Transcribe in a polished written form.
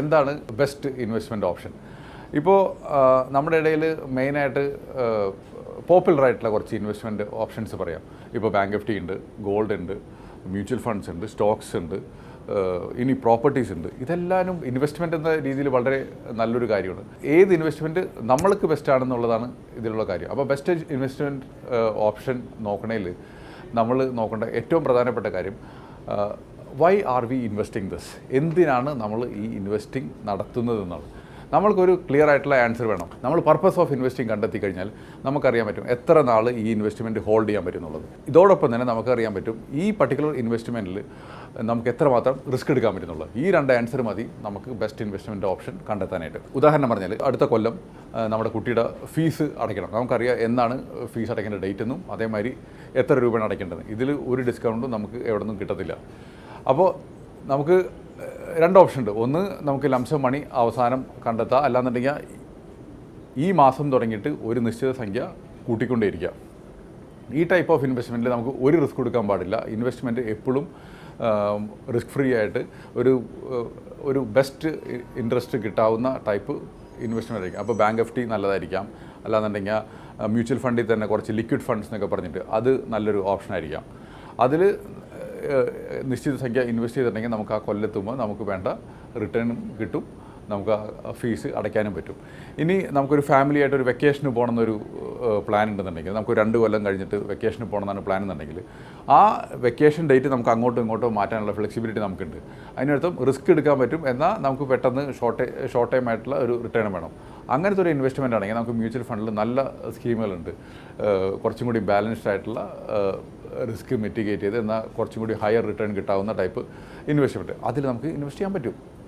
എന്താണ് best investment option? ഇപ്പോൾ നമ്മുടെ ഇടയിൽ മെയിനായിട്ട് പോപ്പുലറായിട്ടുള്ള കുറച്ച് ഇൻവെസ്റ്റ്മെൻറ്റ് ഓപ്ഷൻസ് പറയാം. ഇപ്പോൾ ബാങ്ക് നിഫ്റ്റി ഉണ്ട്, ഗോൾഡ് ഉണ്ട്, മ്യൂച്വൽ ഫണ്ട്സ് ഉണ്ട്, സ്റ്റോക്സ് ഉണ്ട്, ഇനി പ്രോപ്പർട്ടീസ് ഉണ്ട്. ഇതെല്ലാവരും ഇൻവെസ്റ്റ്മെൻറ്റ് എന്ന രീതിയിൽ വളരെ നല്ലൊരു കാര്യമാണ്. ഏത് ഇൻവെസ്റ്റ്മെൻറ്റ് നമ്മൾക്ക് ബെസ്റ്റ് ആണെന്നുള്ളതാണ് ഇതിലുള്ള കാര്യം. അപ്പോൾ ബെസ്റ്റ് ഇൻവെസ്റ്റ്മെൻറ്റ് ഓപ്ഷൻ നോക്കണേൽ നമ്മൾ നോക്കേണ്ട ഏറ്റവും പ്രധാനപ്പെട്ട കാര്യം why are we investing this, എന്തിനാണ് നമ്മൾ ഈ ഇൻവെസ്റ്റിംഗ് നടത്തുന്നതെന്നാണ്. നമ്മൾക്കൊരു ക്ലിയർ ആയിട്ടുള്ള ആൻസർ വേണം. നമ്മൾ പർപ്പസ് ഓഫ് ഇൻവെസ്റ്റിംഗ് കണ്ടെത്തി കഴിഞ്ഞാൽ നമുക്കറിയാൻ പറ്റും എത്ര നാൾ ഈ ഇൻവെസ്റ്റ്മെൻറ്റ് ഹോൾഡ് ചെയ്യാൻ പറ്റും എന്നുള്ളത്. ഇതോടൊപ്പം തന്നെ നമുക്കറിയാൻ പറ്റും ഈ പർട്ടിക്കുലർ ഇൻവെസ്റ്റ്മെൻറ്റിൽ നമുക്ക് എത്രമാത്രം റിസ്ക് എടുക്കാൻ പറ്റുന്നുള്ളത്. ഈ രണ്ട് ആൻസർ മതി നമുക്ക് ബെസ്റ്റ് ഇൻവെസ്റ്റ്മെൻറ്റ് ഓപ്ഷൻ കണ്ടെത്താനായിട്ട്. ഉദാഹരണം പറഞ്ഞാൽ അടുത്ത കൊല്ലം നമ്മുടെ കുട്ടിയുടെ ഫീസ് അടയ്ക്കണം. നമുക്കറിയാം എന്നാണ് ഫീസ് അടയ്ക്കേണ്ട ഡേറ്റ് എന്നും അതേമാതിരി എത്ര രൂപയാണ് അടയ്ക്കേണ്ടത്. ഇതിൽ ഒരു ഡിസ്കൗണ്ടും നമുക്ക് എവിടെ നിന്നും കിട്ടത്തില്ല. അപ്പോൾ നമുക്ക് രണ്ട് ഓപ്ഷൻ ഉണ്ട്. ഒന്ന്, നമുക്ക് ലംസം മണി അവസാനം കണ്ടെത്താം, അല്ലാന്നുണ്ടെങ്കിൽ ഈ മാസം തുടങ്ങിയിട്ട് ഒരു നിശ്ചിത സംഖ്യ കൂട്ടിക്കൊണ്ടേയിരിക്കുക. ഈ ടൈപ്പ് ഓഫ് ഇൻവെസ്റ്റ്മെൻറ്റിൽ നമുക്ക് ഒരു റിസ്ക് കൊടുക്കാൻ പാടില്ല. ഇൻവെസ്റ്റ്മെൻറ്റ് എപ്പോഴും റിസ്ക് ഫ്രീ ആയിട്ട് ഒരു ബെസ്റ്റ് ഇൻട്രസ്റ്റ് കിട്ടാവുന്ന ടൈപ്പ് ഇൻവെസ്റ്റ്മെൻറ്റ് ആയിരിക്കും. അപ്പോൾ ബാങ്ക് നിഫ്റ്റി നല്ലതായിരിക്കാം, അല്ലാന്നുണ്ടെങ്കിൽ മ്യൂച്വൽ ഫണ്ടിൽ തന്നെ കുറച്ച് ലിക്വിഡ് ഫണ്ട്സ് എന്നൊക്കെ പറഞ്ഞിട്ട് അത് നല്ലൊരു ഓപ്ഷനായിരിക്കാം. അതിൽ നിശ്ചിത സംഖ്യ ഇൻവെസ്റ്റ് ചെയ്തിട്ടുണ്ടെങ്കിൽ നമുക്ക് ആ കൊല്ലെത്തുമ്പോൾ നമുക്ക് വേണ്ട റിട്ടേണും കിട്ടും, നമുക്ക് ആ ഫീസ് അടയ്ക്കാനും പറ്റും. ഇനി നമുക്കൊരു ഫാമിലി ആയിട്ട് ഒരു വെക്കേഷന് പോകണമെന്നൊരു പ്ലാൻ ഉണ്ടെന്നുണ്ടെങ്കിൽ, നമുക്ക് 2 കൊല്ലം കഴിഞ്ഞിട്ട് വെക്കേഷന് പോകണമെന്നാണ് പ്ലാൻ എന്നുണ്ടെങ്കിൽ, ആ വെക്കേഷൻ ഡേറ്റ് നമുക്ക് അങ്ങോട്ടും ഇങ്ങോട്ടും മാറ്റാനുള്ള ഫ്ലെക്സിബിലിറ്റി നമുക്കുണ്ട്. അതിനർത്ഥം റിസ്ക് എടുക്കാൻ പറ്റും, എന്നാൽ നമുക്ക് പെട്ടെന്ന് ഷോർട്ട് ടൈം ആയിട്ടുള്ള ഒരു റിട്ടേൺ വേണം. അങ്ങനത്തെ ഒരു ഇൻവെസ്റ്റ്മെൻ്റ് ആണെങ്കിൽ നമുക്ക് മ്യൂച്വൽ ഫണ്ടിൽ നല്ല സ്കീമുകളുണ്ട്. കുറച്ചും കൂടി ബാലൻസ്ഡ് ആയിട്ടുള്ള റിസ്ക് മിറ്റിഗേറ്റ് ചെയ്ത് എന്നാൽ കുറച്ചും കൂടി ഹയർ റിട്ടേൺ കിട്ടാവുന്ന ടൈപ്പ് ഇൻവെസ്റ്റ്മെൻറ്റ് അതിൽ നമുക്ക് ഇൻവെസ്റ്റ് ചെയ്യാൻ പറ്റും.